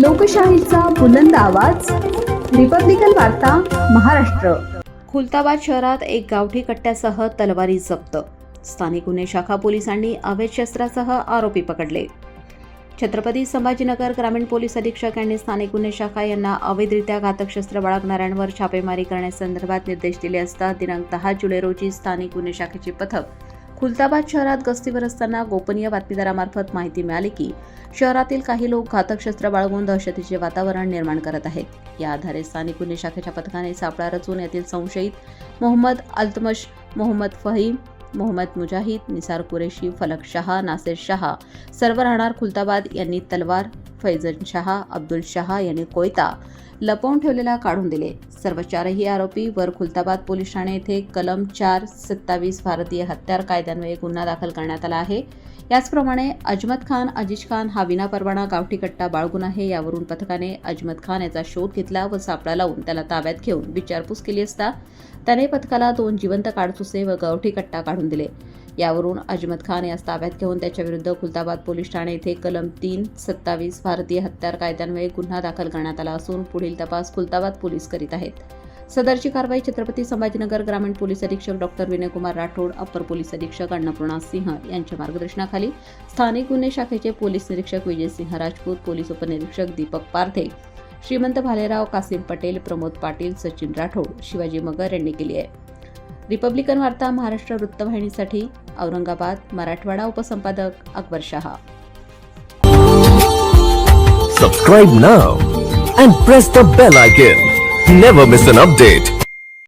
लोकशाहीचा बुलंद आवाज, रिपब्लिकन वार्ता महाराष्ट्र। खुलताबाद शहरात एक गावठी कट्ट्यासह तलवारी जप्त। स्थानिक गुन्हे शाखा पोलिसांनी अवैध शस्त्रासह आरोपी पकडले। छत्रपती संभाजीनगर ग्रामीण पोलीस अधीक्षक यांनी स्थानिक गुन्हे शाखा यांना अवैधरित्या घातक शस्त्र बाळगणाऱ्यांवर छापेमारी करण्यासंदर्भात निर्देश दिले असता दिनांक 10 जुलै रोजी स्थानिक गुन्हे शाखेचे पथक खुलताबाद शहरात गस्तीवर असताना गोपनीय बातमीदारामार्फत माहिती मिळाली की शहरातील काही लोक घातक शस्त्र बाळगून दहशतीचे वातावरण निर्माण करत आहेत। या आधारे स्थानिक गुन्हे शाखेच्या पथकाने सापळा रचून यातील संशयित मोहम्मद अल्तमश, मोहम्मद फहीम, मोहम्मद मुजाहिद, निसार कुरेशी, फलक शहा, नासिर शहा सर्व राहणार खुलताबाद यांनी तलवार, फैजन शहा, अब्दुल शहा यांनी कोयता लपवून ठेवलेला काढून दिले। सर्व चारही आरोपी वर खुलताबाद पोलीस ठाणे येथे कलम 427 भारतीय हत्यार कायद्यान्वये गुन्हा दाखल करण्यात आला आहे। याचप्रमाणे अजमत खान, अजीज खान हा विनापरवाना गावठी कट्टा बाळगून आहे। यावरून पथकाने अजमत खान याचा शोध घेतला व सापळा लावून त्याला ताब्यात घेऊन विचारपूस केली असता त्याने पथकाला 2 जिवंत काडतुसे व गावठी कट्टा काढून दिले। यावरून अजमत खान यास ताब्यात घेऊन त्याच्याविरुद्ध खुलताबाद पोलीस ठाणे येथे कलम 327 भारतीय हत्यार कायद्यान्वये गुन्हा दाखल करण्यात आला असून पुढील तपास खुलताबाद पोलीस करीत आहेत। सदरची कारवाई छत्रपती संभाजीनगर ग्रामीण पोलीस अधीक्षक डॉ. विनयकुमार राठोड, अप्पर पोलीस अधीक्षक अन्नपूर्णा सिंह यांच्या मार्गदर्शनाखाली स्थानिक गुन्हे शाखेचे पोलीस निरीक्षक विजय सिंह राजपूत, पोलीस उपनिरीक्षक दीपक पारथे, श्रीमंत भालेराव, कासिम पटेल, प्रमोद पाटील, सचिन राठोड, शिवाजी मगर यांनी केली आहे। रिपब्लिकन वार्ता Maharashtra वृत्तवाहिनीसाठी Aurangabad, Marathwada उपसंपादक Akbar Shah. Subscribe now and press the bell icon. Never miss an update.